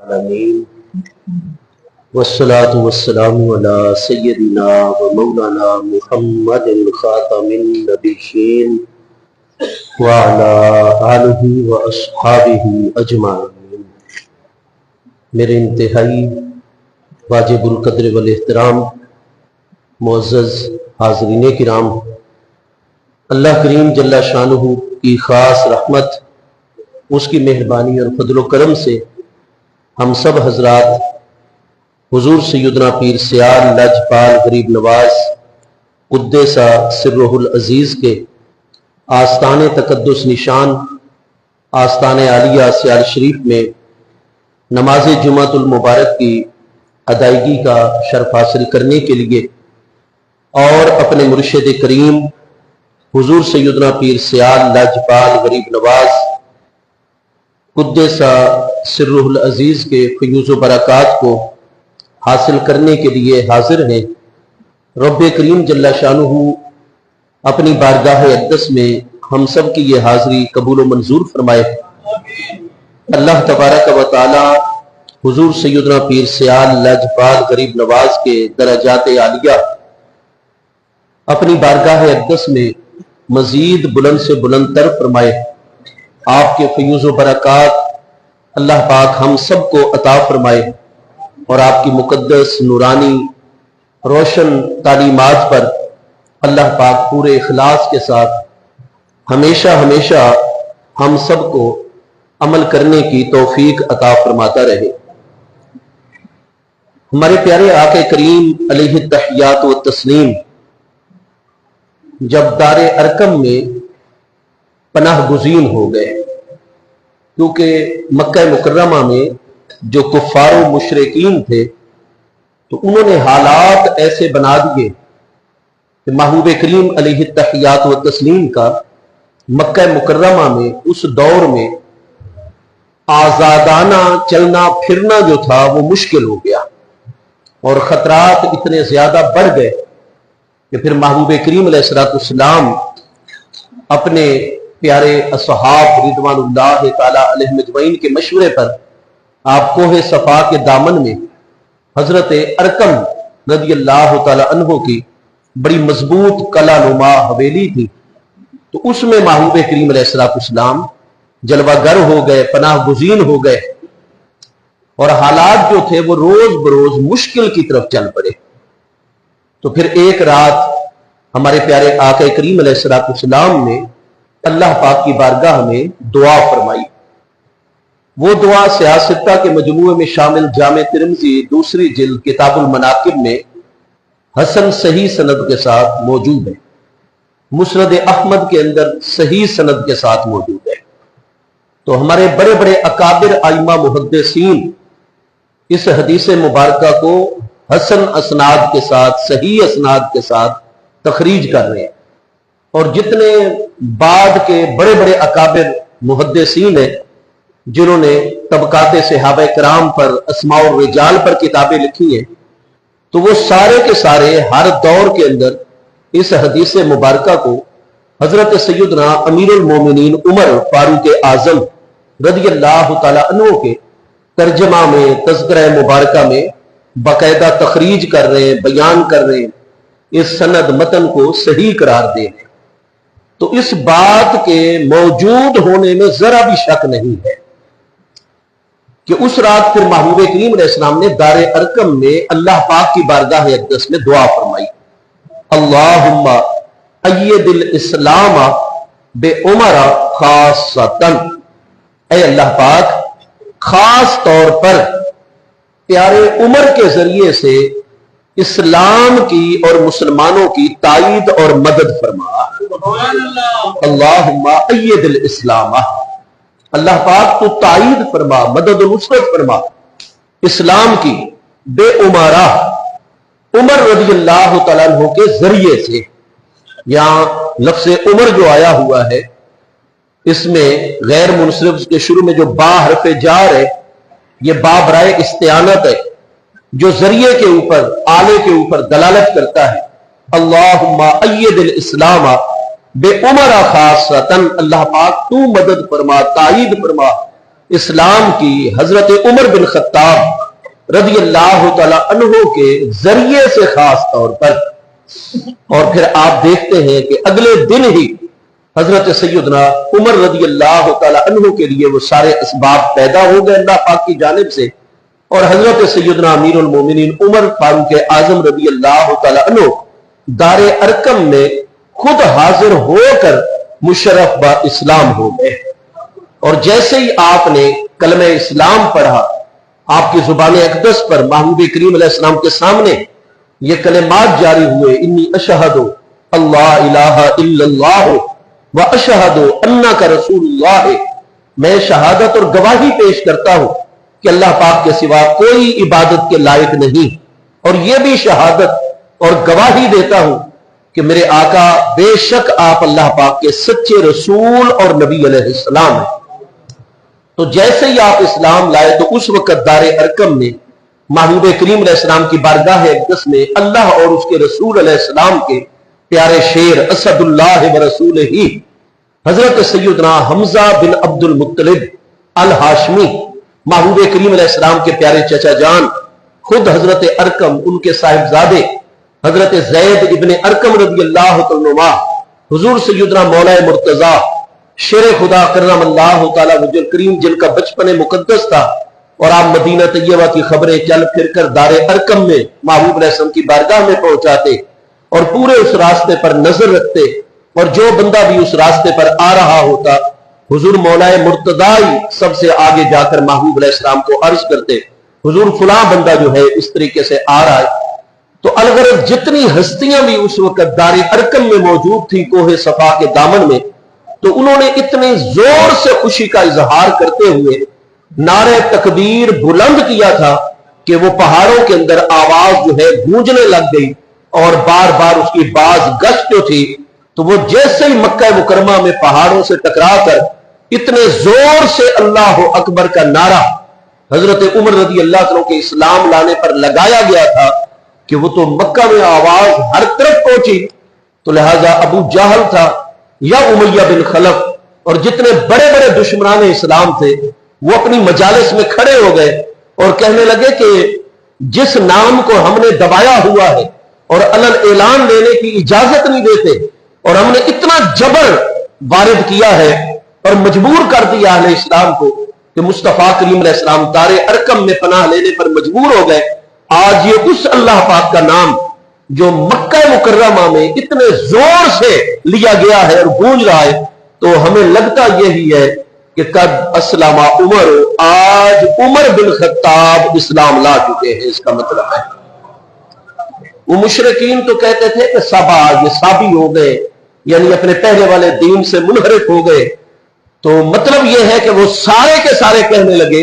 العالمین والصلاة والسلام علی سیدنا و مولانا محمد خاتم النبیین وعلی آلہ و اصحابہ اجمعین۔ میرے انتہائی واجب القدر والاحترام معزز حاضرین کرام، اللہ کریم جل شانہ کی خاص رحمت، اس کی مہربانی اور فضل و کرم سے ہم سب حضرات حضور سیدنا پیر سیال لاجپال غریب نواز قدس سرہ العزیز کے آستان تقدس نشان آستان عالیہ سیال شریف میں نماز جمعۃ المبارک کی ادائیگی کا شرف حاصل کرنے کے لیے اور اپنے مرشد کریم حضور سیدنا پیر سیال لاجپال غریب نواز قدس سرہ العزیز کے فیوز و برکات کو حاصل کرنے کے لیے حاضر ہیں۔ رب کریم جل شانہ اپنی بارگاہ اقدس میں ہم سب کی یہ حاضری قبول و منظور فرمائے۔ اللہ تبارک و تعالی حضور سیدنا پیر سیال لاجپال غریب نواز کے درجات عالیہ اپنی بارگاہ اقدس میں مزید بلند سے بلند تر فرمائے۔ آپ کے فیوز و برکات اللہ پاک ہم سب کو عطا فرمائے اور آپ کی مقدس نورانی روشن تعلیمات پر اللہ پاک پورے اخلاص کے ساتھ ہمیشہ ہمیشہ ہم سب کو عمل کرنے کی توفیق عطا فرماتا رہے۔ ہمارے پیارے آقا کریم علیہ التحیات و تسلیم جب دار ارقم میں پناہ گزین ہو گئے، کیونکہ مکہ مکرمہ میں جو کفار و مشرکین تھے تو انہوں نے حالات ایسے بنا دیے کہ محبوب کریم علیہ التحیات و تسلیم کا مکہ مکرمہ میں اس دور میں آزادانہ چلنا پھرنا جو تھا وہ مشکل ہو گیا اور خطرات اتنے زیادہ بڑھ گئے کہ پھر محبوب کریم علیہ السلام اپنے پیارے اصحاب رضوان اللہ تعالی علیہ مجمعین کے مشورے پر آپ کوہ صفا کے دامن میں حضرت ارقم رضی اللہ تعالی عنہ کی بڑی مضبوط قلعہ نما حویلی تھی، تو اس میں محبوب کریم علیہ السلام جلوہ گر ہو گئے، پناہ گزین ہو گئے اور حالات جو تھے وہ روز بروز مشکل کی طرف چل پڑے۔ تو پھر ایک رات ہمارے پیارے آقا کریم علیہ السلام نے اللہ پاک کی بارگاہ میں دعا فرمائی۔ وہ دعا سیاستہ کے مجموعے میں شامل جامع ترمذی دوسری جلد کتاب المناقب میں حسن صحیح سند کے ساتھ موجود ہے، مسند احمد کے اندر صحیح سند کے ساتھ موجود ہے۔ تو ہمارے بڑے بڑے اکابر ائمہ محدثین اس حدیث مبارکہ کو حسن اسناد کے ساتھ صحیح اسناد کے ساتھ تخریج کر رہے ہیں، اور جتنے بعد کے بڑے بڑے اکابر محدثین ہیں جنہوں نے طبقات صحابہ کرام پر اسماء الرجال پر کتابیں لکھی ہیں، تو وہ سارے کے سارے ہر دور کے اندر اس حدیث مبارکہ کو حضرت سیدنا امیر المومنین عمر فاروق اعظم رضی اللہ تعالی عنہ کے ترجمہ میں تذکرہ مبارکہ میں باقاعدہ تخریج کر رہے ہیں، بیان کر رہے ہیں، اس سند متن کو صحیح قرار دے رہے ہیں۔ تو اس بات کے موجود ہونے میں ذرا بھی شک نہیں ہے کہ اس رات پھر محبوب کریم علیہ السلام نے دار ارقم میں اللہ پاک کی بارگاہ اقدس میں دعا فرمائی، اللہم اید الاسلام بے عمر خاصتاً، اے اللہ پاک خاص طور پر پیارے عمر کے ذریعے سے اسلام کی اور مسلمانوں کی تائید اور مدد فرما۔ اللہم اید الاسلام، اللہ پاک تو تائید فرما، مدد و نصرت فرما اسلام کی، بے عمرہ عمر رضی اللہ تعالیٰ عنہ کے ذریعے سے۔ یہاں لفظ عمر جو آیا ہوا ہے اس میں غیر منصرف کے شروع میں جو با حرف جار ہے، یہ با برائے استعانت ہے جو ذریعے کے اوپر آلے کے اوپر دلالت کرتا ہے۔ اللہم اید الاسلام بے عمر خاصتاً، اللہ پاک تو مدد فرما، تائید فرما اسلام کی حضرت عمر بن خطاب رضی اللہ تعالی عنہ کے ذریعے سے خاص طور پر، اور پھر آپ دیکھتے ہیں کہ اگلے دن ہی حضرت سیدنا عمر رضی اللہ تعالی عنہ کے لیے وہ سارے اسباب پیدا ہو گئے اللہ پاک کی جانب سے، اور حضرت سیدنا امیر المومنین عمر فاروق اعظم رضی اللہ تعالی عنہ دار ارقم میں خود حاضر ہو کر مشرف با اسلام ہو گئے۔ اور جیسے ہی آپ نے کلمہ اسلام پڑھا، آپ کی زبان اقدس پر محبوب کریم علیہ السلام کے سامنے یہ کلمات جاری ہوئے، انی اشہد اللہ الہ الا اللہ و اشہد انک رسول اللہ، میں شہادت اور گواہی پیش کرتا ہوں کہ اللہ پاک کے سوا کوئی عبادت کے لائق نہیں، اور یہ بھی شہادت اور گواہی دیتا ہوں کہ میرے آقا بے شک آپ اللہ پاک کے سچے رسول اور نبی علیہ السلام ہیں۔ تو جیسے ہی آپ اسلام لائے تو اس وقت دار ارقم میں محبوب کریم علیہ السلام کی بارگاہ اقدس میں اللہ اور اس کے رسول علیہ السلام کے پیارے شیر اسد اللہ و رسول ہی حضرت سیدنا حمزہ بن عبد المطلب الہاشمی، محبوب کریم علیہ السلام کے پیارے چچا جان، خود حضرت ارقم، ان کے صاحبزادے حضرت زید ابن ارقم رضی اللہ عنہ، حضور سیدنا مولا مرتضی شیر خدا کرم اللہ تعالی وجل کریم، جن کا بچپن مقدس تھا، اور آپ مدینہ طیبہ کی خبریں چل پھر کر دار ارقم میں محبوب علیہ السلام کی بارگاہ میں پہنچاتے اور پورے اس راستے پر نظر رکھتے، اور جو بندہ بھی اس راستے پر آ رہا ہوتا حضور مولا مرتضی سب سے آگے جا کر محبوب علیہ السلام کو عرض کرتے، حضور فلاں بندہ جو ہے اس طریقے سے آ رہا ہے۔ تو الغرض جتنی ہستیاں بھی اس وقت دار ارقم میں موجود تھی کوہ صفا کے دامن میں، تو انہوں نے اتنے زور سے خوشی کا اظہار کرتے ہوئے نعرہ تکبیر بلند کیا تھا کہ وہ پہاڑوں کے اندر آواز جو ہے گونجنے لگ گئی، اور بار بار اس کی باز گشت جو تھی تو وہ جیسے ہی مکہ مکرمہ میں پہاڑوں سے ٹکرا کر اتنے زور سے اللہ اکبر کا نعرہ حضرت عمر رضی اللہ عنہ کے اسلام لانے پر لگایا گیا تھا کہ وہ تو مکہ میں آواز ہر طرف پہنچی۔ تو لہذا ابو جہل تھا یا امیہ بن خلف اور جتنے بڑے بڑے دشمنان اسلام تھے وہ اپنی مجالس میں کھڑے ہو گئے اور کہنے لگے کہ جس نام کو ہم نے دبایا ہوا ہے اور علن اعلان لینے کی اجازت نہیں دیتے، اور ہم نے اتنا جبر وارد کیا ہے اور مجبور کر دیا اہل اسلام کو کہ مصطفیٰ کریم علیہ السلام دار ارقم میں پناہ لینے پر مجبور ہو گئے، آج یہ اس اللہ پاک کا نام جو مکہ مکرمہ میں اتنے زور سے لیا گیا ہے اور گونج رہا ہے، تو ہمیں لگتا یہی ہے کہ قد اسلم عمر، آج عمر بن خطاب اسلام لا چکے ہیں، اس کا مطلب ہے۔ وہ مشرکین تو کہتے تھے کہ سبا، یہ سابی ہو گئے، یعنی اپنے پہلے والے دین سے منحرف ہو گئے، تو مطلب یہ ہے کہ وہ سارے کے سارے کہنے لگے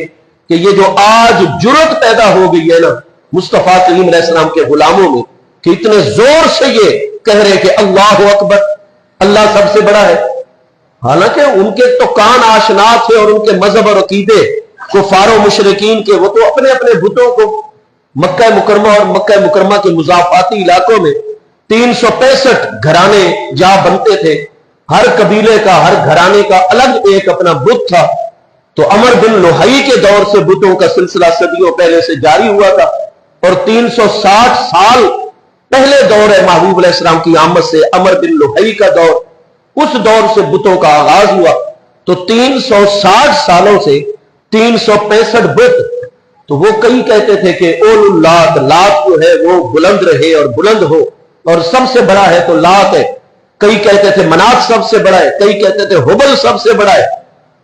کہ یہ جو آج جرت پیدا ہو گئی ہے نا مصطفیٰ کریم علیہ السلام کے غلاموں میں، کہ اتنے زور سے یہ کہہ رہے کہ اللہ اکبر، اللہ سب سے بڑا ہے، حالانکہ ان کے تو کان آشنا تھے اور ان کے مذہب اور عقیدے کفار و مشرکین کے، وہ تو اپنے اپنے بتوں کو مکہ مکرمہ اور مکہ مکرمہ کے مضافاتی علاقوں میں 365 گھرانے جا بنتے تھے، ہر قبیلے کا ہر گھرانے کا الگ ایک اپنا بت تھا۔ تو عمر بن لوہی کے دور سے بتوں کا سلسلہ صدیوں پہلے سے جاری ہوا تھا، اور 360 سال پہلے دور ہے محبوب علیہ السلام کی آمد سے عمر بن لوہی کا دور، اس دور سے بتوں کا آغاز ہوا۔ تو 360 سالوں سے 365 بت، تو وہ کئی کہتے تھے کہ اول اللات، لات جو ہے وہ بلند رہے اور بلند ہو، اور سب سے بڑا ہے تو لات ہے، کئی کہتے تھے منات سب سے بڑا ہے، کئی کہتے تھے حبل سب سے بڑا ہے۔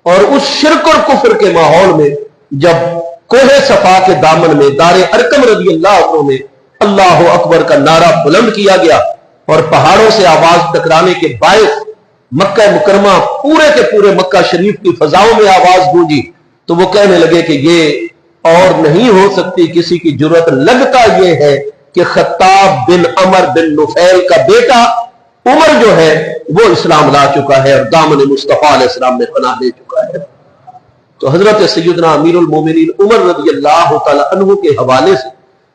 اور اس شرک اور کفر کے ماحول میں جب کوہ صفا کے دامن میں دار ارقم رضی اللہ عنہ میں اللہ اکبر کا نعرہ بلند کیا گیا اور پہاڑوں سے آواز ٹکرانے کے باعث مکہ مکرمہ پورے کے پورے مکہ شریف کی فضاؤں میں آواز گونجی، تو وہ کہنے لگے کہ یہ اور نہیں ہو سکتی کسی کی جرت، لگتا یہ ہے کہ خطاب بن عمر بن نفیل کا بیٹا عمر جو ہے وہ اسلام لا چکا ہے اور دامن مصطفیٰ علیہ السلام میں پناہ لے چکا ہے۔ تو حضرت سیدنا امیر المومنین عمر رضی اللہ تعالی عنہ کے حوالے سے،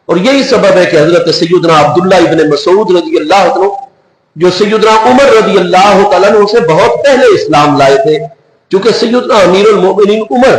اور یہی سبب ہے کہ حضرت سیدنا عبداللہ ابن مسعود رضی اللہ عنہ جو سیدنا عمر رضی اللہ تعالی عنہ سے بہت پہلے اسلام لائے تھے، چونکہ سیدنا امیر المومنین عمر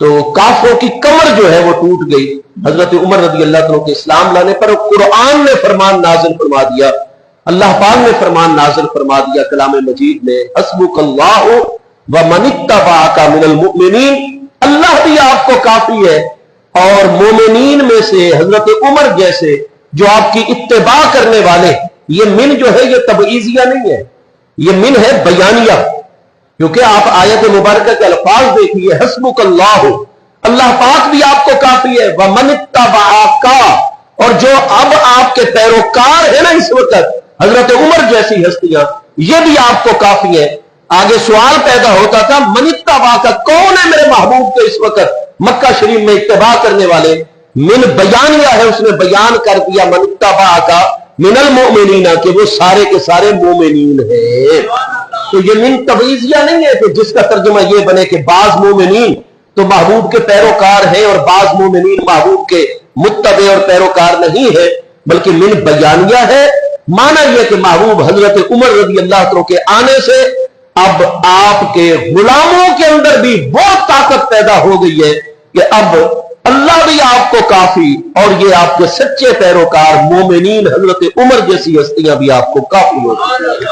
تو کافروں کی کمر جو ہے وہ ٹوٹ گئی حضرت عمر رضی اللہ عنہ کے اسلام لانے پر. قرآن نے فرمان نازل فرما دیا, اللہ پاک نے فرمان نازل فرما دیا کلام مجید میں, حسبک اللہ ومن اتبعک من المؤمنین, اللہ بھی آپ کو کافی ہے اور مومنین میں سے حضرت عمر جیسے جو آپ کی اتباع کرنے والے. یہ من جو ہے یہ تبعیضیہ نہیں ہے, یہ من ہے بیانیہ, کیونکہ آپ آیت مبارکہ کے الفاظ دیکھیے, حسبک اللہ, اللہ پاک بھی آپ کو کافی ہے, ومن اتبعک, اور جو اب آپ کے پیروکار ہیں نا اس وقت حضرت عمر جیسی ہستیاں, یہ بھی آپ کو کافی ہے. آگے سوال پیدا ہوتا تھا من اتبعک, کون ہے میرے محبوب کے اس وقت مکہ شریف میں اتباع کرنے والے؟ من بیانیہ ہے, اس نے بیان کر دیا من اتبعک من المؤمنین, کہ وہ سارے کے سارے مومنین ہیں. تو یہ من تبعیضیہ نہیں ہے کہ جس کا ترجمہ یہ بنے کہ بعض مومنین تو محبوب کے پیروکار ہیں اور بعض مومنین محبوب کے متبع اور پیروکار نہیں ہے, بلکہ من بیانیہ ہے. معنی یہ کہ محبوب حضرت عمر رضی اللہ عنہ کے آنے سے اب آپ کے غلاموں کے اندر بھی بہت طاقت پیدا ہو گئی ہے کہ اب اللہ بھی آپ کو کافی, اور یہ آپ کے سچے پیروکار مومنین حضرت عمر جیسی ہستیاں بھی آپ کو کافی ہو گئی.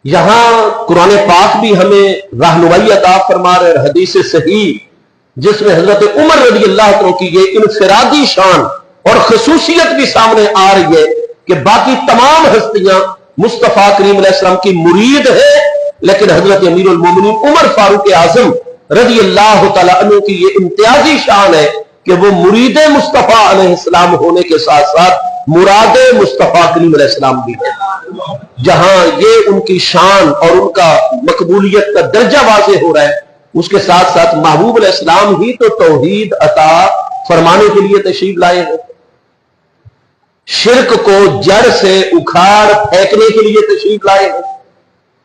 یہاں قرآن پاک بھی ہمیں رہنمائی عطا فرما رہے, حدیث صحیح جس میں حضرت عمر رضی اللہ عنہ کی یہ انفرادی شان اور خصوصیت بھی سامنے آ رہی ہے کہ باقی تمام ہستیاں مصطفیٰ کریم علیہ السلام کی مرید ہے, لیکن حضرت امیر المومنین عمر فاروق اعظم رضی اللہ تعالیٰ عنہ کی یہ امتیازی شان ہے کہ وہ مرید مصطفیٰ علیہ السلام ہونے کے ساتھ ساتھ مراد مصطفیٰ کریم علیہ السلام بھی ہے. جہاں یہ ان کی شان اور ان کا مقبولیت کا درجہ واضح ہو رہا ہے, اس کے ساتھ ساتھ محبوب علیہ السلام ہی تو توحید عطا فرمانے کے لیے تشریف لائے ہیں, شرک کو جڑ سے اکھاڑ پھینکنے کے لیے تشریف لائے ہیں,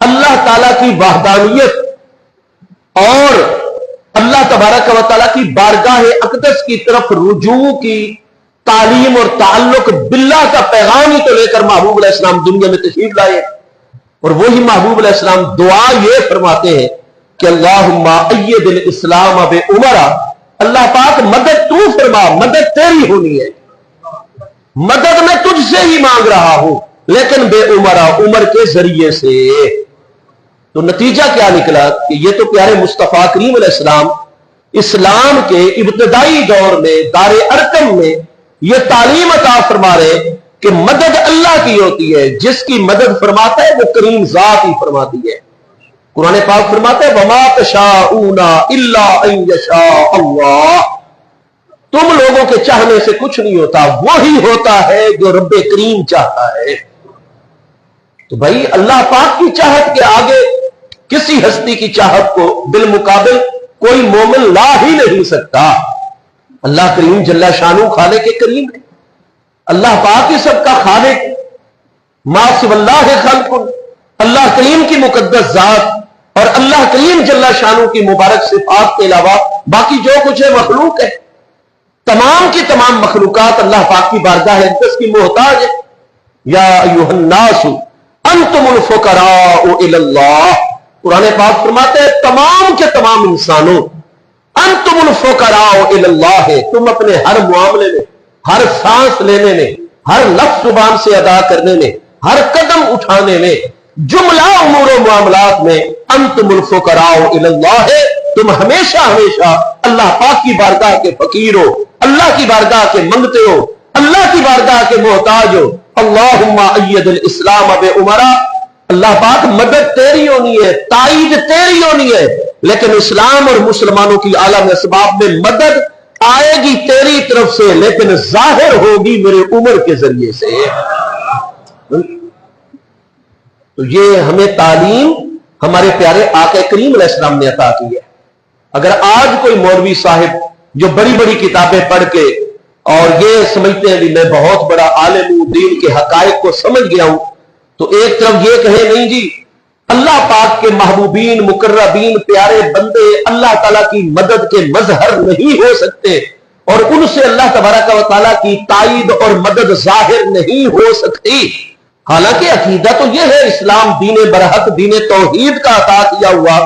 اللہ تعالیٰ کی وحدانیت اور اللہ تبارک و تعالیٰ کی بارگاہ اقدس کی طرف رجوع کی تعلیم اور تعلق باللہ کا پیغام ہی تو لے کر محبوب علیہ السلام دنیا میں تشریف لائے. اور وہی محبوب علیہ السلام دعا یہ فرماتے ہیں کہ اللہم اید الاسلام بعمر, اللہ پاک مدد تو فرما, مدد تیری ہونی ہے, مدد میں تجھ سے ہی مانگ رہا ہوں, لیکن بے عمر کے ذریعے سے. تو نتیجہ کیا نکلا کہ یہ تو پیارے مصطفیٰ کریم علیہ السلام اسلام کے ابتدائی دور میں دار ارقم میں یہ تعلیم عطا فرما رہے کہ مدد اللہ کی ہوتی ہے, جس کی مدد فرماتا ہے وہ کریم ذات ہی فرماتی ہے. قرآن پاک فرماتا ہے وما تشاءون الا ان یشاء اللہ, تم لوگوں کے چاہنے سے کچھ نہیں ہوتا, وہی ہوتا ہے جو رب کریم چاہتا ہے. تو بھائی اللہ پاک کی چاہت کے آگے کسی ہستی کی چاہت کو بالمقابل کوئی مومن لا ہی نہیں سکتا. اللہ کریم جل شانہ خالق کریم ہے, اللہ پاک ہی سب کا خالق, ما سوی اللہ خلق, اللہ کریم کی مقدس ذات اور اللہ کریم جل شانہ کی مبارک صفات کے علاوہ باقی جو کچھ ہے مخلوق ہے. تمام کی تمام مخلوقات اللہ پاک کی بارگاہ اقدس کی محتاج ہے. یا ایھا الناس انتم الفقراء الی اللہ, قرآن پاک فرماتے ہیں تمام کے تمام انسانوں انتم الفقراء الی اللہ, تم اپنے ہر معاملے میں, ہر سانس لینے میں, ہر لفظ زبان سے ادا کرنے میں, ہر قدم اٹھانے میں, جملہ امور و معاملات میں انتم الفقراء الی اللہ, تم ہمیشہ ہمیشہ اللہ پاک کی بارگاہ کے فقیر ہو, اللہ کی بارگاہ کے منگتے ہو, اللہ کی بارگاہ کے محتاج ہو. اللہم اید الاسلام بعمر, اللہ پاک مدد تیری ہونی ہے, تائید تیری ہونی ہے, لیکن اسلام اور مسلمانوں کی عالم اسباب میں مدد آئے گی تیری طرف سے, لیکن ظاہر ہوگی میرے عمر کے ذریعے سے. تو یہ ہمیں تعلیم ہمارے پیارے آقا کریم علیہ السلام نے عطا کی ہے. اگر آج کوئی مولوی صاحب جو بڑی بڑی کتابیں پڑھ کے اور یہ سمجھتے ہیں کہ میں بہت بڑا عالم ہوں, دین کے حقائق کو سمجھ گیا ہوں, تو ایک طرف یہ کہے نہیں جی اللہ پاک کے محبوبین مقربین پیارے بندے اللہ تعالیٰ کی مدد کے مظہر نہیں ہو سکتے, اور ان سے اللہ تبارک و تعالیٰ کی تائید اور مدد ظاہر نہیں ہو سکتی. حالانکہ عقیدہ تو یہ ہے اسلام دین برحق دین توحید کا عطا کیا ہوا,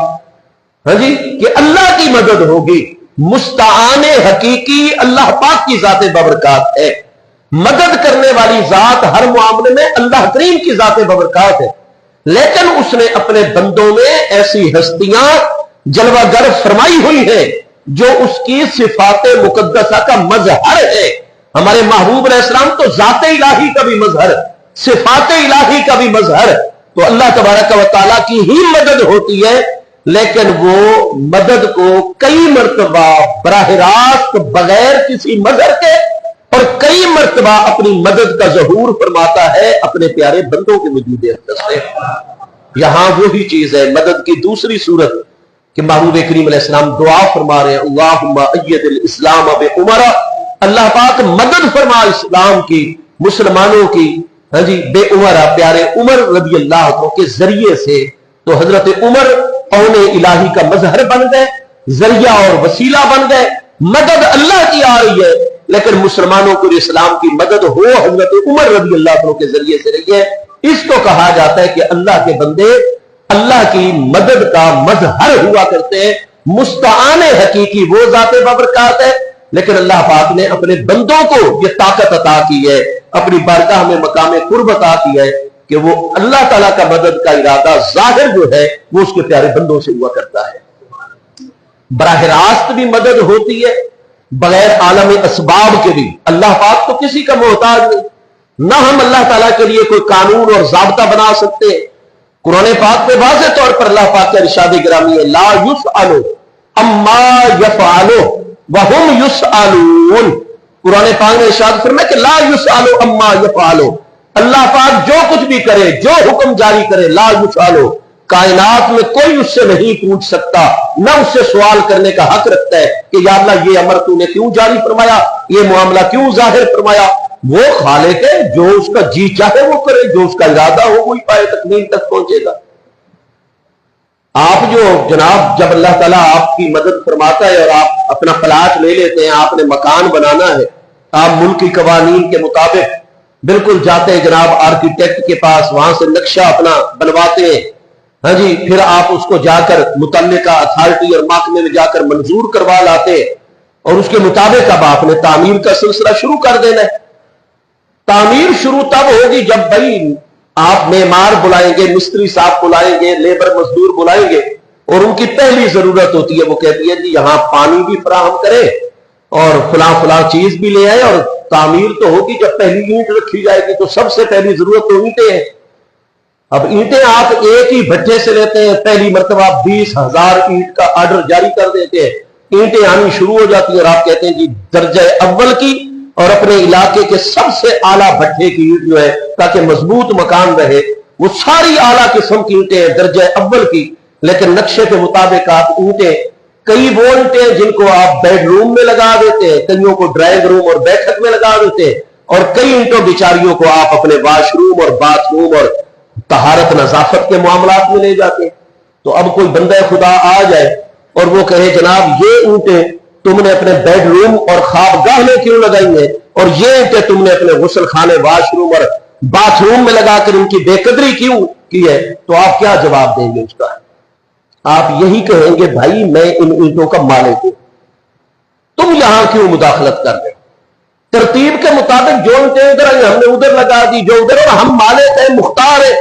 ہاں جی، کہ اللہ کی مدد ہوگی. مستعان حقیقی اللہ پاک کی ذات بابرکات ہے. مدد کرنے والی ذات ہر معاملے میں اللہ کریم کی ذات بابرکات ہے، لیکن اس نے اپنے بندوں میں ایسی ہستیاں جلوہ گر فرمائی ہوئی ہیں جو اس کی صفات مقدسہ کا مظہر ہے. ہمارے محبوب علیہ السلام تو ذات الہی کا بھی مظہر، صفات الہی کا بھی مظہر. تو اللہ تبارک و تعالیٰ کی ہی مدد ہوتی ہے، لیکن وہ مدد کو کئی مرتبہ براہ راست بغیر کسی مظہر کے اور کئی مرتبہ اپنی مدد کا ظہور فرماتا ہے اپنے پیارے بندوں کے وجود اقدس سے. یہاں وہی چیز ہے مدد کی دوسری صورت کہ محبوب کریم علیہ السلام دعا فرما رہے ہیں اللہم اید الاسلام بعمر. اللہ پاک مدد فرما اسلام کی، مسلمانوں کی، ہاں جی، بے عمر، پیارے عمر رضی اللہ عنہ کے ذریعے سے. تو حضرت عمر قون الہی کا مظہر بن گئے، ذریعہ اور وسیلہ بن گئے. مدد اللہ کی آ رہی ہے، لیکن مسلمانوں کو اسلام کی مدد ہو حضرت عمر رضی اللہ عنہ کے ذریعے سے رہی ہے. اس کو کہا جاتا ہے کہ اللہ کے بندے اللہ کی مدد کا مظہر ہوا کرتے ہیں. مستعان حقیقی وہ ذات بابرکات ہے، لیکن اللہ پاک نے اپنے بندوں کو یہ طاقت عطا کی ہے، اپنی بارگاہ میں مقام قرب عطا کی ہے کہ وہ اللہ تعالیٰ کا مدد کا ارادہ ظاہر جو ہے وہ اس کے پیارے بندوں سے ہوا کرتا ہے. براہ راست بھی مدد ہوتی ہے، بغیر عالم اسباب کے بھی. اللہ پاک تو کسی کا محتاج نہیں، نہ ہم اللہ تعالیٰ کے لیے کوئی قانون اور ضابطہ بنا سکتے. قرآن پاک پہ واضح طور پر اللہ پاک کا ارشاد گرامی ہے لا یسأل عما یفعل وہم یسألون. قرآن پاک نے ارشاد فرمایا کہ لا یسأل عما یفعل. اللہ پاک جو کچھ بھی کرے، جو حکم جاری کرے، لا یسأل، کائنات میں کوئی اس سے نہیں پوچھ سکتا، نہ اس سے سوال کرنے کا حق رکھتا ہے کہ یا اللہ یہ امر تو نے کیوں جاری فرمایا، یہ معاملہ کیوں ظاہر فرمایا. وہ خالق ہے، جو اس کا جی چاہے وہ کرے، جو اس کا ارادہ ہو وہی پائے تکمیل تک پہنچے گا. آپ جو جناب جب اللہ تعالیٰ آپ کی مدد فرماتا ہے اور آپ اپنا پلاٹ لے لیتے ہیں، آپ نے مکان بنانا ہے، آپ ملکی قوانین کے مطابق بالکل جاتے ہیں جناب آرکیٹیکٹ کے پاس، وہاں سے نقشہ اپنا بنواتے ہیں. ہاں جی، پھر آپ اس کو جا کر متعلقہ اتھارٹی اور محکمے میں جا کر منظور کروا لاتے ہیں، اور اس کے مطابق اب آپ نے تعمیر کا سلسلہ شروع کر دینا ہے. تعمیر شروع تب ہوگی جب بھائی آپ معمار بلائیں گے، مستری صاحب بلائیں گے، لیبر مزدور بلائیں گے، اور ان کی پہلی ضرورت ہوتی ہے وہ کہتی ہے جی یہاں پانی بھی فراہم کرے اور فلاں فلاں چیز بھی لے آئے. اور تعمیر تو ہوگی جب پہلی اینٹ رکھی جائے گی، تو سب سے پہلی ضرورت تو اینٹیں ہیں. اب اینٹیں آپ ایک ہی بھٹے سے لیتے ہیں، پہلی مرتبہ 20,000 اینٹ کا آرڈر جاری کر دیتے ہیں، اینٹیں آنی شروع ہو جاتی ہیں اور آپ کہتے ہیں جی درجہ اول کی اور اپنے علاقے کے سب سے اعلیٰ بھٹے کی اینٹ جو ہے تاکہ مضبوط مکان رہے، وہ ساری اعلیٰ قسم کی اینٹیں ہیں درجہ اول کی. لیکن نقشے کے مطابق آپ اینٹیں، کئی وہ اینٹیں جن کو آپ بیڈ روم میں لگا دیتے ہیں، کئیوں کو ڈرائنگ روم اور بیٹھک میں لگا دیتے ہیں، اور کئی اینٹوں بیچاریوں کو آپ اپنے واش روم اور باتھ روم اور طہارت نظافت کے معاملات میں لے جاتے ہیں. تو اب کوئی بندہ خدا آ جائے اور وہ کہے جناب یہ اینٹیں تم نے اپنے بیڈ روم اور خوابگاہ میں کیوں لگائی ہیں، اور یہ اینٹیں تم نے اپنے غسل خانے، واش روم اور باتھ روم میں لگا کر ان کی بے قدری کیوں کی ہے، تو آپ کیا جواب دیں گے اس کا؟ آپ یہی کہیں گے بھائی میں ان اینٹوں کا مالک ہوں، تم یہاں کیوں مداخلت کر رہے؟ ترتیب کے مطابق جو اینٹیں ادھر آئی ہم نے ادھر لگا دی، جو ادھر، اور ہم مالک ہیں، مختار ہیں،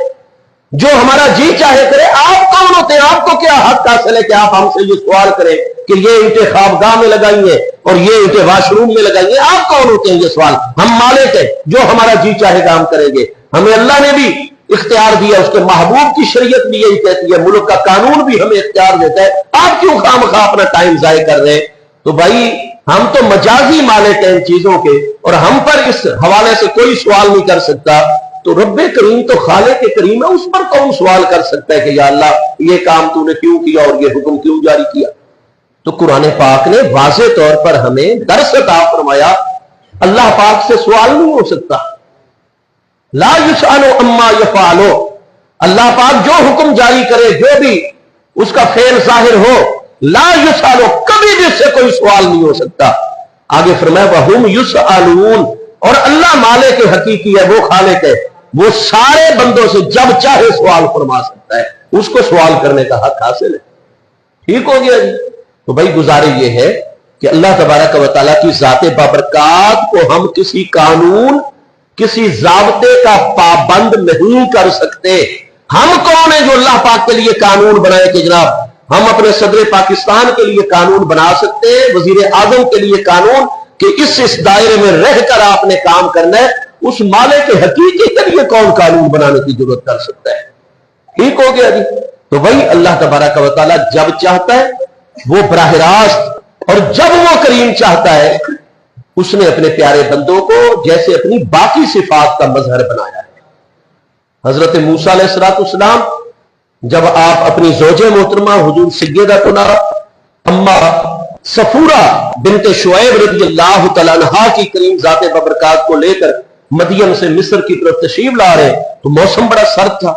جو ہمارا جی چاہے کرے. آپ کون ہوتے ہیں؟ آپ کو کیا حق حاصل ہے کہ آپ ہم سے یہ سوال کریں کہ یہ اینٹیں خوابگاہ میں لگائی ہیں اور یہ اینٹیں واش روم میں لگائی ہیں؟ آپ کون ہوتے ہیں یہ سوال؟ ہم مالک ہیں، جو ہمارا جی چاہے گا ہم کریں گے. ہمیں اللہ نے بھی اختیار دیا، اس کے محبوب کی شریعت بھی یہی کہتی ہے، ملک کا قانون بھی ہمیں اختیار دیتا ہے. آپ کیوں خواہ اپنا ٹائم ضائع کر رہے ہیں؟ تو بھائی ہم تو مجازی مالک ہیں ان چیزوں کے، اور ہم پر اس حوالے سے کوئی سوال نہیں کر سکتا. تو رب کریم تو خالق کریم ہے، اس پر کون سوال کر سکتا ہے کہ یا اللہ یہ کام تو نے کیوں کیا اور یہ حکم کیوں جاری کیا؟ تو قرآن پاک نے واضح طور پر ہمیں درس عطا فرمایا اللہ پاک سے سوال نہیں ہو سکتا. لا یسأل عما یفعل، اللہ پاک جو حکم جاری کرے، جو بھی اس کا فعل ظاہر ہو، لا یسأل، کبھی بھی اس سے کوئی سوال نہیں ہو سکتا. آگے فرمایا وہم یسألون، اور اللہ مالک حقیقی ہے، وہ خالق ہے، وہ سارے بندوں سے جب چاہے سوال فرما سکتا ہے، اس کو سوال کرنے کا حق حاصل ہے. ٹھیک ہو گیا جی. تو بھائی گزارش یہ ہے کہ اللہ تبارک و تعالیٰ کی ذات بابرکات کو ہم کسی قانون کسی ضابطے کا پابند نہیں کر سکتے. ہم کون ہیں جو اللہ پاک کے لیے قانون بنائے کہ جناب ہم اپنے صدر پاکستان کے لیے قانون بنا سکتے ہیں, وزیر اعظم کے لیے قانون کہ اس دائرے میں رہ کر آپ نے کام کرنا ہے. اس مالک حقیقی کے لیے کون قانون بنانے کی ضرورت کر سکتا ہے؟ ٹھیک ہو گیا جی. تو وہی اللہ تبارک و تعالیٰ جب چاہتا ہے وہ براہ راست, اور جب وہ کریم چاہتا ہے اس نے اپنے پیارے بندوں کو جیسے اپنی باقی صفات کا مظہر بنایا ہے. حضرت موسیٰ علیہ السلام جب آپ اپنی زوجہ محترمہ حضور سیدتنا اما صفورہ بنت شعیب رضی اللہ تعالیٰ عنہا کی کریم ذات بابرکات کو لے کر مدین سے مصر کی طرف تشریف لا رہے تو موسم بڑا سرد تھا,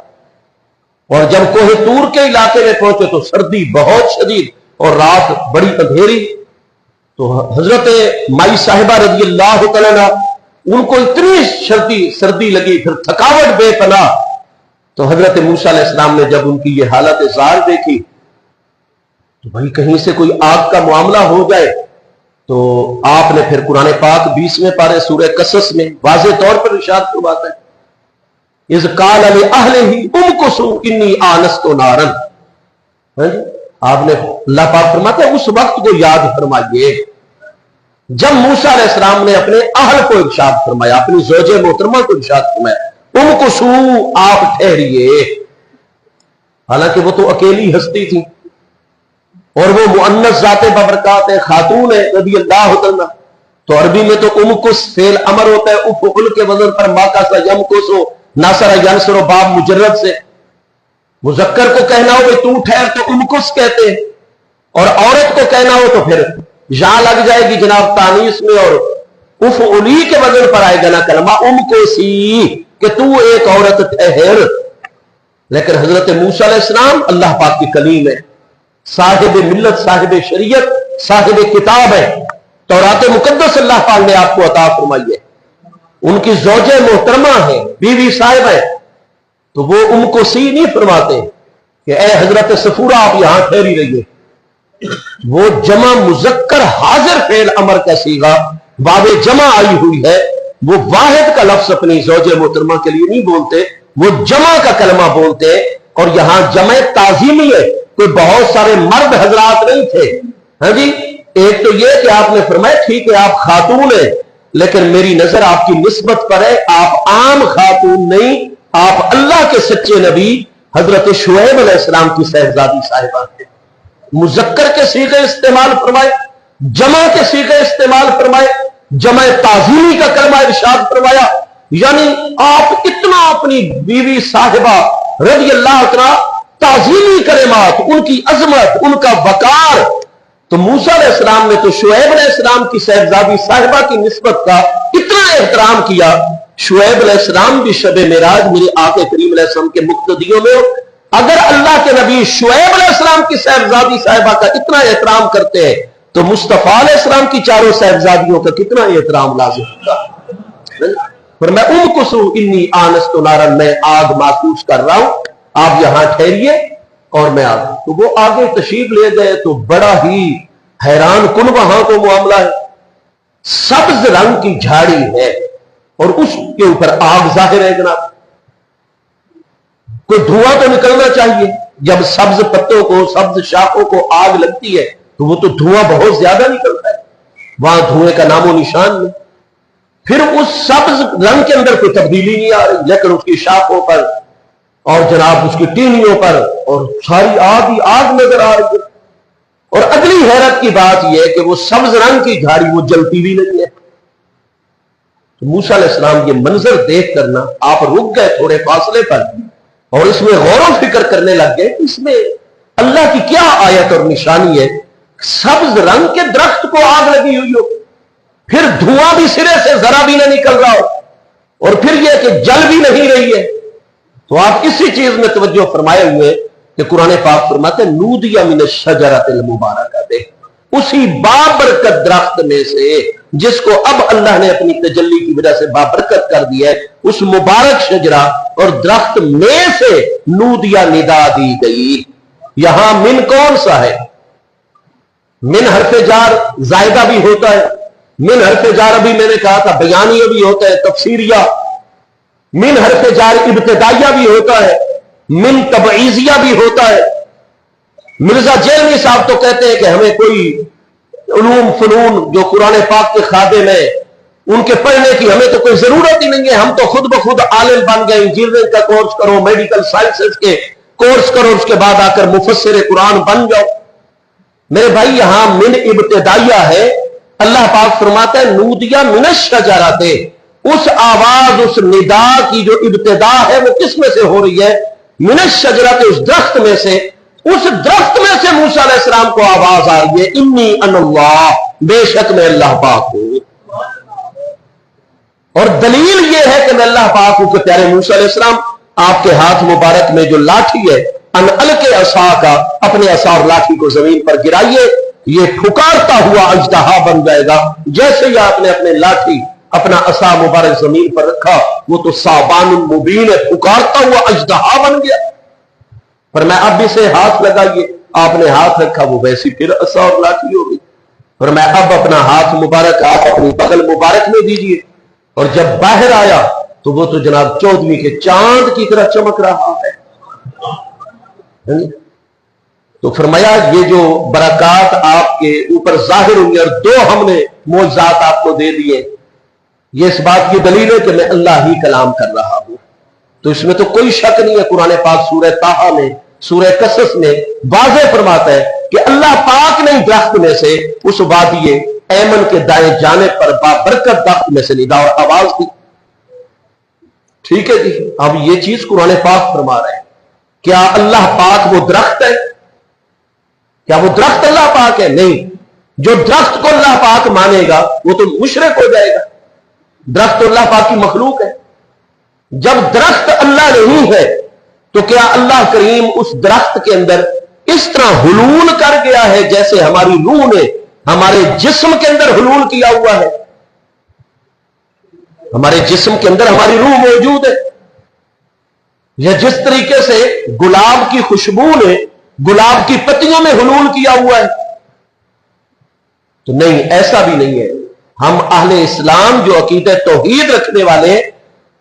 اور جب کوہ طور کے علاقے میں پہنچے تو سردی بہت شدید اور رات بڑی اندھیری. تو حضرت مائی صاحبہ رضی اللہ تعالیٰ عنہ ان کو اتنی سردی لگی, پھر تھکاوٹ بے پناہ. تو حضرت موسیٰ علیہ السلام نے جب ان کی یہ حالت زار دیکھی تو بھائی کہیں سے کوئی آگ کا معاملہ ہو جائے, تو آپ نے پھر قرآن پاک 20ویں پارے سورہ قصص میں واضح طور پر ارشاد فرماتا ہے اذ قال لأہلہ امکثوا انی آنست نارا. آپ نے اللہ پاک فرماتے ہیں اس وقت کو یاد فرمائیے جب موسیٰ علیہ السلام نے اپنے اہل کو ارشاد فرمایا, اپنی زوجہ محترمہ کو ارشاد فرمایا امکثوا آپ ٹھہریے. حالانکہ وہ تو اکیلی ہستی تھی اور وہ مؤنث ذات بابرکات ہے, خاتون ہے رضی اللہ تعالیٰ. تو عربی میں تو امکث فعل امر ہوتا ہے افعل کے وزن پر ماکث یمکث ناصر ینصر باب مجرد سے. مذکر کو کہنا ہو کہ تو ٹھہر تو امکث کہتے ہیں, اور عورت کو کہنا ہو تو پھر یہاں لگ جائے گی جناب تانیث میں اور افعلی کے وزن پر آئے گا نا کلمہ امکثی کہ تو ایک عورت ٹھہر. لیکن حضرت موسیٰ علیہ السلام اللہ پاک کی کلیم ہے, صاحب ملت, صاحب شریعت, صاحب کتاب ہے. تورات مقدس اللہ پاک نے آپ کو عطا فرمائی ہے, ان کی زوجہ محترمہ ہے, بیوی صاحب ہے. تو وہ امکثی نہیں فرماتے کہ اے حضرت صفورہ آپ یہاں ٹھہری رہیے. وہ جمع مذکر حاضر فعل امر کا صیغہ باب جمع آئی ہوئی ہے, وہ واحد کا لفظ اپنی زوجہ محترمہ کے لیے نہیں بولتے, وہ جمع کا کلمہ بولتے. اور یہاں جمع تعظیمی ہے, کوئی بہت سارے مرد حضرات نہیں تھے. ہاں جی, ایک تو یہ کہ آپ نے فرمایا ٹھیک ہے آپ خاتون ہیں, لیکن میری نظر آپ کی نسبت پر ہے, آپ عام خاتون نہیں, آپ اللہ کے سچے نبی حضرت شعیب علیہ السلام کی صاحبزادی صاحبہ تھے. مذکر کے صیغے استعمال فرمائے, جمع کے صیغے استعمال فرمائے, جمع تعظیمی کا کلمہ ارشاد فرمایا. یعنی آپ اتنا اپنی بیوی صاحبہ رضی اللہ عنہا تعظیمی کلمات, ان کی عظمت, ان کا وقار. تو موسیٰ علیہ السلام نے تو شعیب علیہ السلام کی صاحبزادی صاحبہ کی نسبت کا اتنا احترام کیا. شعیب علیہ السلام بھی شب معراج میرے آقا کریم علیہ السلام کے مقتدیوں میں ہو. اگر اللہ کے نبی شعیب علیہ السلام کی صاحبزادی صاحبہ کا اتنا احترام کرتے ہیں تو مصطفیٰ علیہ السلام کی چاروں صاحبزادیوں کا کتنا احترام لازم ہوگا. فرمایا امکثوا انی آنست نارا, میں آگ محسوس کر رہا ہوں, آپ یہاں ٹھہریے اور میں آگ. تو وہ آگے تشریف لے گئے تو بڑا ہی حیران کن وہاں کو معاملہ ہے. سبز رنگ کی جھاڑی ہے اور اس کے اوپر آگ ظاہر ہے جناب. کوئی دھواں تو نکلنا چاہیے, جب سبز پتوں کو, سبز شاخوں کو آگ لگتی ہے تو وہ تو دھواں بہت زیادہ نکلتا ہے, وہاں دھوئے کا نام و نشان نہیں. پھر اس سبز رنگ کے اندر کوئی تبدیلی نہیں آ رہی, لیکن اس کی شاخوں پر اور جناب اس کی ٹینیوں پر اور ساری آگ ہی آگ نظر آ رہی ہے. اور اگلی حیرت کی بات یہ ہے کہ وہ سبز رنگ کی جھاڑی وہ جلتی بھی نہیں ہے. تو موسیٰ علیہ السلام یہ منظر دیکھ کر نا آپ رک گئے تھوڑے فاصلے پر, اور اس میں غور و فکر کرنے لگ گئے اس میں اللہ کی کیا آیت اور نشانی ہے. سبز رنگ کے درخت کو آگ لگی ہوئی ہو, پھر دھواں بھی سرے سے ذرا بھی نہ نکل رہا ہو, اور پھر یہ کہ جل بھی نہیں رہی ہے. تو آپ اسی چیز میں توجہ فرمائے ہوئے کہ قرآن پاک فرماتے ہیں نودی من الشجرۃ المبارکۃ, اسی بابرکت درخت میں سے جس کو اب اللہ نے اپنی تجلی کی وجہ سے بابرکت کر دیا ہے, اس مبارک شجرہ اور درخت میں سے نودیا ندا دی گئی. یہاں من کون سا ہے؟ من حرف جار زائدہ بھی ہوتا ہے، من حرف جار ابھی میں نے کہا تھا بیانیہ بھی ہوتا ہے، تفسیریہ، من حرف جار ابتدائیہ بھی ہوتا ہے، من تبعیضیہ بھی ہوتا ہے۔ مرزا جیلنی صاحب تو کہتے ہیں کہ ہمیں کوئی علوم فنون جو قرآن پاک کے خادم ہیں ان کے پڑھنے کی ہمیں تو کوئی ضرورت ہی نہیں ہے، ہم تو خود بخود عالم بن گئے، انجینئرنگ کا کورس کرو، میڈیکل سائنسز کے کورس کرو، اس کے بعد آ کر مفسر قرآن بن جاؤ۔ میرے بھائی یہاں من ابتدائیہ ہے، اللہ پاک فرماتا ہے نودیہ من الشجرۃ، اس آواز اس ندا کی جو ابتدا ہے وہ کس میں سے ہو رہی ہے؟ من الشجرۃ، اس درخت میں سے، اس درخت میں سے موسیٰ علیہ السلام کو آواز آ رہی ہے انی انا اللہ، بے شک میں اللہ پاک ہوں۔ اور دلیل یہ ہے کہ میں اللہ پاک ہوں کہ پیارے موسیٰ علیہ السلام آپ کے ہاتھ مبارک میں جو لاٹھی ہے، ان القِ عصاک، اپنے عصا اور لاٹھی کو زمین پر گرائیے، یہ پھکارتا ہوا اژدہا بن جائے گا۔ جیسے ہی آپ نے اپنے لاٹھی اپنا عصا مبارک زمین پر رکھا وہ تو ثعبان مبین ہے، پھکارتا ہوا اژدہا بن گیا۔ پر میں اب اسے ہاتھ لگائیے، آپ نے ہاتھ رکھا وہ ویسی پھر عصا اور لاٹھی ہو گئی۔ اور میں اب اپنا ہاتھ مبارک آپ اپنی بغل مبارک میں دیجئے، اور جب باہر آیا تو وہ تو جناب 14ویں کے چاند کی طرح چمک رہا ہے۔ تو فرمایا یہ جو برکات آپ کے اوپر ظاہر ہوئی اور دو ہم نے معجزات آپ کو دے دیے، یہ اس بات کی دلیل ہے کہ میں اللہ ہی کلام کر رہا ہوں۔ تو اس میں تو کوئی شک نہیں ہے، قرآن پاک سورہ طٰہٰ میں، سورہ قصص میں واضح فرماتا ہے کہ اللہ پاک نے درخت میں سے اس وادی ایمن کے دائیں جانب پر بابرکت درخت میں سے ندا اور آواز دی۔ ٹھیک ہے جی، اب یہ چیز قرآن پاک فرما رہے ہیں۔ کیا اللہ پاک وہ درخت ہے؟ کیا وہ درخت اللہ پاک ہے؟ نہیں۔ جو درخت کو اللہ پاک مانے گا وہ تو مشرک ہو جائے گا۔ درخت تو اللہ پاک کی مخلوق ہے۔ جب درخت اللہ نہیں ہے تو کیا اللہ کریم اس درخت کے اندر اس طرح حلول کر گیا ہے جیسے ہماری روح نے ہمارے جسم کے اندر حلول کیا ہوا ہے؟ ہمارے جسم کے اندر ہماری روح موجود ہے، یا جس طریقے سے گلاب کی خوشبو نے گلاب کی پتیوں میں حلول کیا ہوا ہے؟ تو نہیں، ایسا بھی نہیں ہے۔ ہم اہل اسلام جو عقیدہ توحید رکھنے والے ہیں،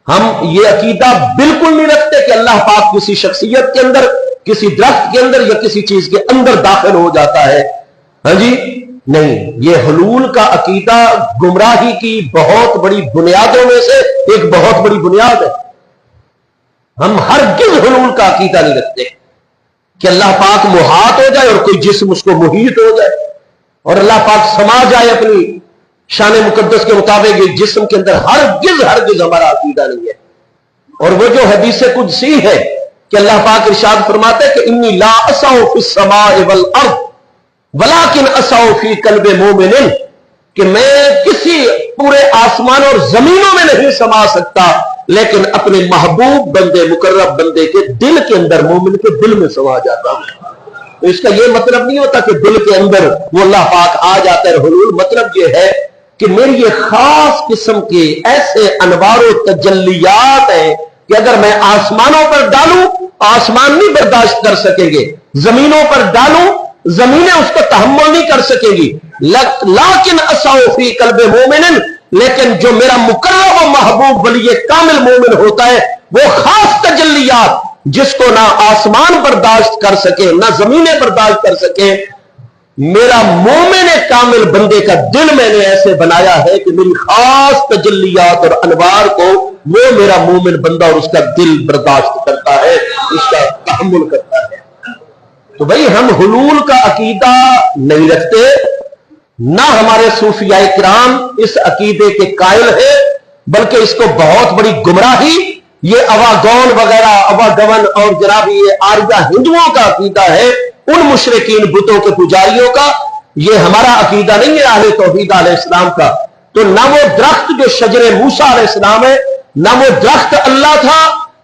ہم یہ عقیدہ بالکل نہیں رکھتے کہ اللہ پاک کسی شخصیت کے اندر، کسی درخت کے اندر یا کسی چیز کے اندر داخل ہو جاتا ہے۔ ہاں جی، نہیں، یہ حلول کا عقیدہ گمراہی کی بہت بڑی بنیادوں میں سے ایک بہت بڑی بنیاد ہے۔ ہم ہرگز حلول کا عقیدہ نہیں رکھتے کہ اللہ پاک محاط ہو جائے اور کوئی جسم اس کو محیط ہو جائے اور اللہ پاک سما جائے اپنی شان مقدس کے مطابق یہ جسم کے اندر، ہرگز ہمارا عقیدہ نہیں ہے۔ اور وہ جو حدیث قدسی ہے کہ اللہ پاک ارشاد فرماتے ہیں کہ انی لا اسع فی السماء والارض ولکن اسع فی قلب مومن، کہ میں کسی پورے آسمان اور زمینوں میں نہیں سما سکتا لیکن اپنے محبوب بندے، مقرب بندے کے دل کے اندر، مومن کے دل میں سما جاتا ہوں۔ تو اس کا یہ مطلب نہیں ہوتا کہ دل کے اندر وہ اللہ پاک آ جاتا ہے۔ حلول مطلب یہ ہے کہ میری یہ خاص قسم کے ایسے انوار و تجلیات ہیں کہ اگر میں آسمانوں پر ڈالوں آسمان نہیں برداشت کر سکیں گے، زمینوں پر ڈالوں زمینیں اس کو تحمل نہیں کر سکیں گی، لیکن اسع فی قلب مومن، لیکن جو میرا مقرب و محبوب ولی کامل مومن ہوتا ہے وہ خاص تجلیات جس کو نہ آسمان برداشت کر سکے نہ زمینیں برداشت کر سکے، میرا مومن کامل بندے کا دل میں نے ایسے بنایا ہے کہ میری خاص تجلیات اور انوار کو وہ میرا مومن بندہ اور اس کا دل برداشت کرتا ہے، اس کا تحمل کرتا ہے۔ تو بھئی ہم حلول کا عقیدہ نہیں رکھتے، نہ ہمارے صوفیاء کرام اس عقیدے کے قائل ہیں، بلکہ اس کو بہت بڑی گمراہی یہ اواگون وغیرہ، اواگون اور جناب یہ آریہ ہندوؤں کا عقیدہ ہے، ان مشرکین بتوں کے پجاریوں کا۔ یہ ہمارا عقیدہ نہیں ہے اہل توحید علیہ السلام کا۔ تو نہ وہ درخت جو شجر موسیٰ علیہ السلام ہے، نہ وہ درخت اللہ تھا،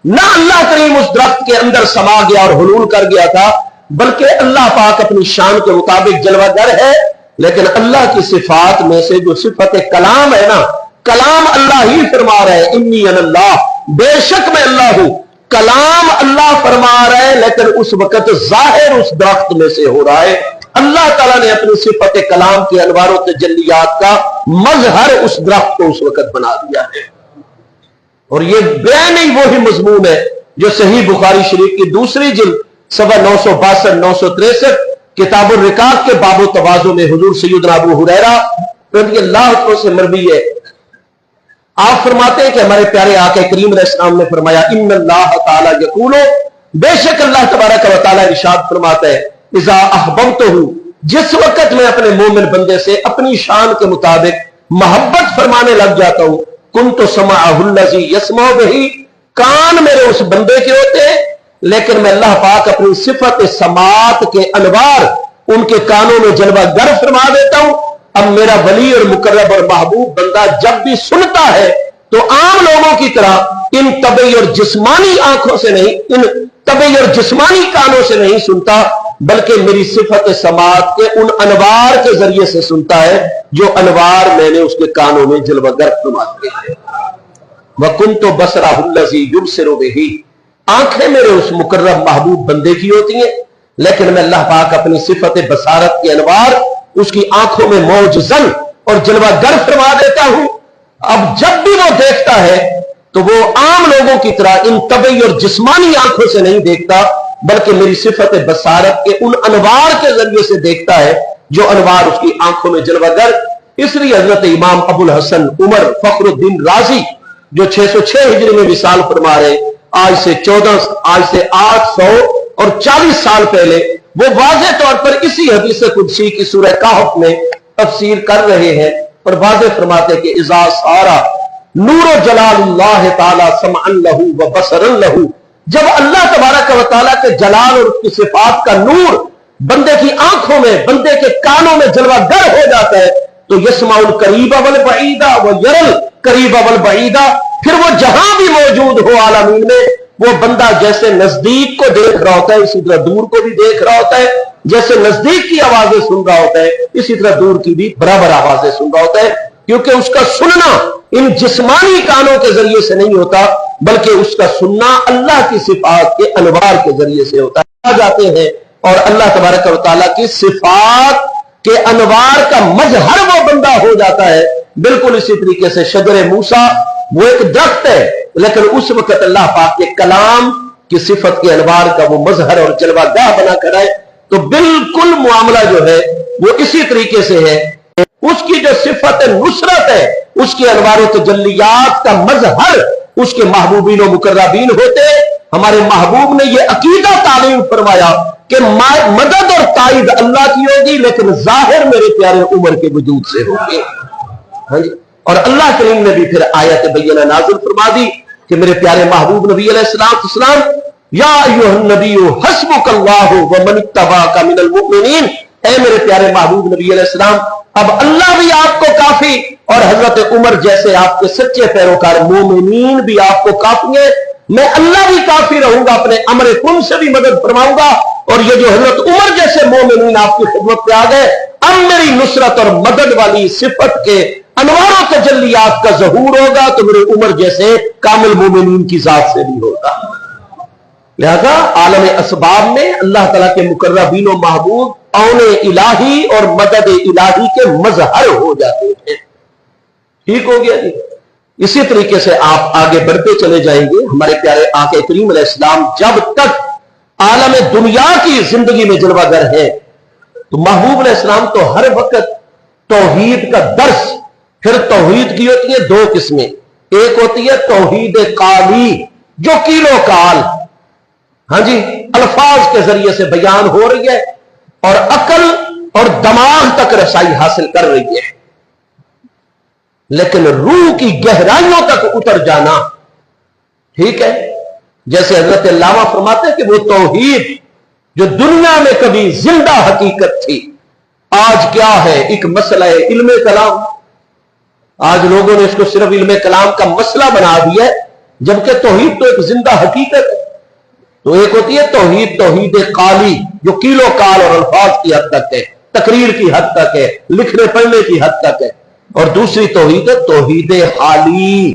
نہ اللہ کریم اس درخت کے اندر سما گیا اور حلول کر گیا تھا، بلکہ اللہ پاک اپنی شان کے مطابق جلوہ گر ہے۔ لیکن اللہ کی صفات میں سے جو صفت کلام ہے نا، کلام اللہ ہی فرما رہے ہیں انی انا اللہ، بے شک میں اللہ ہوں، کلام اللہ فرما رہا ہے لیکن اس وقت ظاہر اس درخت میں سے ہو رہا ہے. اللہ تعالیٰ نے اپنی صفت کلام کے انوار و تجلیات کا مظہر اس درخت کو اس وقت بنا دیا ہے. اور یہ بیان ہی وہی مضمون ہے جو صحیح بخاری شریف کی دوسری جلد صفحہ 962 963 کتاب الرقاق کے باب و تواضع میں حضور سیدنا ابو ہریرہ رضی اللہ عنہ سے مروی ہے. آپ فرماتے ہیں کہ ہمارے پیارے آقا کریم علیہ السلام نے فرمایا ان اللہ تعالی یقول، بے شک اللہ تبارک و تعالی ارشاد فرماتا ہے اذا احببتہ، جس وقت میں اپنے مومن بندے سے اپنی شان کے مطابق محبت فرمانے لگ جاتا ہوں، کنت سمعہ الذی یسمع بہ، کان میرے اس بندے کے ہوتے ہیں لیکن میں اللہ پاک اپنی صفت سماعت کے انوار ان کے کانوں میں جلوہ گر فرما دیتا ہوں. اب میرا ولی اور مقرب اور محبوب بندہ جب بھی سنتا ہے تو عام لوگوں کی طرح ان طبعی اور جسمانی آنکھوں سے نہیں، ان طبعی اور جسمانی کانوں سے نہیں سنتا، بلکہ میری صفت سماعت کے ان انوار کے ذریعے سے سنتا ہے جو انوار میں نے اس کے کانوں میں جلوہ گر فرما دیے ہیں. وَكُنْتُ بَصَرَهُ الَّذِي يُبْصِرُ بِهِ، آنکھیں میرے اس مقرب محبوب بندے کی ہوتی ہیں لیکن میں اللہ پاک اپنی صفت بصارت کے انوار اس کی آنکھوں میں موجزن اور جلوہ گر فرما دیتا ہوں. اب جب بھی وہ دیکھتا ہے تو وہ عام لوگوں کی طرح ان طبعی اور جسمانی آنکھوں سے نہیں دیکھتا بلکہ میری صفت بصارت کے ان انوار کے ذریعے سے دیکھتا ہے جو انوار اس کی آنکھوں میں جلوہ گر. اس لیے حضرت امام ابو الحسن عمر فخر الدین رازی جو 606 ہجری میں وصال فرما رہے، آج سے 840 سال پہلے وہ واضح طور پر اسی حدیث قدسی کی سورہ کہف میں تفسیر کر رہے ہیں اور واضح فرماتے ہیں کہ اذا سارا نور جلال اللہ تعالی سمعا لہ و بصرا لہ، جب اللہ تبارک و تعالیٰ کے جلال اور اس کی صفات کا نور بندے کی آنکھوں میں، بندے کے کانوں میں جلوہ گر ہو جاتا ہے تو یسمع القریب والبعید و یری القریب والبعید، پھر وہ جہاں بھی موجود ہو عالمین میں وہ بندہ جیسے نزدیک کو دیکھ رہا ہوتا ہے اسی طرح دور کو بھی دیکھ رہا ہوتا ہے، جیسے نزدیک کی آوازیں سن رہا ہوتا ہے اسی طرح دور کی بھی برابر آوازیں سن رہا ہوتا ہے، کیونکہ اس کا سننا ان جسمانی کانوں کے ذریعے سے نہیں ہوتا بلکہ اس کا سننا اللہ کی صفات کے انوار کے ذریعے سے ہوتا ہے. آ جاتے ہیں اور اللہ تبارک و تعالیٰ کی صفات کے انوار کا مظہر وہ بندہ ہو جاتا ہے. بالکل اسی طریقے سے شجر موسیٰ وہ ایک درخت ہے لیکن اس وقت اللہ پاک کے کلام کی صفت کے انوار کا وہ مظہر اور جلوہ گاہ بنا کر آئے. تو بالکل معاملہ جو ہے وہ اسی طریقے سے ہے. اس کی جو صفت نصرت ہے اس کے انوار و تجلیات کا مظہر اس کے محبوبین و مقربین ہوتے. ہمارے محبوب نے یہ عقیدہ تعلیم فرمایا کہ مدد اور تائید اللہ کی ہوگی لیکن ظاہر میرے پیارے عمر کے وجود سے ہوگی. ہاں جی. اور اللہ کریم نے بھی پھر آیت بینہ نازل فرما دی کہ میرے پیارے محبوب نبی علیہ السلام یا ایھا النبی حسبک اللہ ومن اتبعک من المؤمنین، اے میرے پیارے محبوب نبی علیہ السلام اب اللہ بھی آپ کو کافی اور حضرت عمر جیسے آپ کے سچے پیروکار مومنین بھی آپ کو کافی ہیں. میں اللہ بھی کافی رہوں گا، اپنے امر کن سے بھی مدد فرماؤں گا. اور یہ جو حضرت عمر جیسے مومنین آپ کی خدمت پہ آ گئے اب میری نصرت اور مدد والی صفت کے انوار و تجلیات کا ظہور ہوگا تو میرے عمر جیسے کامل مومنین کی ذات سے بھی ہوگا. لہذا عالم اسباب میں اللہ تعالیٰ کے مقربین و محبوب عون الہی اور مدد الہی کے مظہر ہو جاتے ہیں. ٹھیک ہو گیا جی. اسی طریقے سے آپ آگے بڑھتے چلے جائیں گے. ہمارے پیارے آقا کریم علیہ السلام جب تک عالم دنیا کی زندگی میں جلوہ گر ہے تو محبوب علیہ السلام تو ہر وقت توحید کا درس. پھر توحید کی ہوتی ہے دو قسمیں، ایک ہوتی ہے توحید قالی جو کیلو کال، ہاں جی، الفاظ کے ذریعے سے بیان ہو رہی ہے اور عقل اور دماغ تک رسائی حاصل کر رہی ہے، لیکن روح کی گہرائیوں تک اتر جانا. ٹھیک ہے. جیسے حضرت علامہ فرماتے ہیں کہ وہ توحید جو دنیا میں کبھی زندہ حقیقت تھی آج کیا ہے؟ ایک مسئلہ ہے علم کلام. آج لوگوں نے اس کو صرف علم کلام کا مسئلہ بنا دیا ہے جبکہ توحید تو ایک زندہ حقیقت ہے. تو ایک ہوتی ہے توحید قالی جو کیلو کال اور الفاظ کی حد تک ہے، تقریر کی حد تک ہے، لکھنے پڑھنے کی حد تک ہے، اور دوسری توحید ہے توحید حالی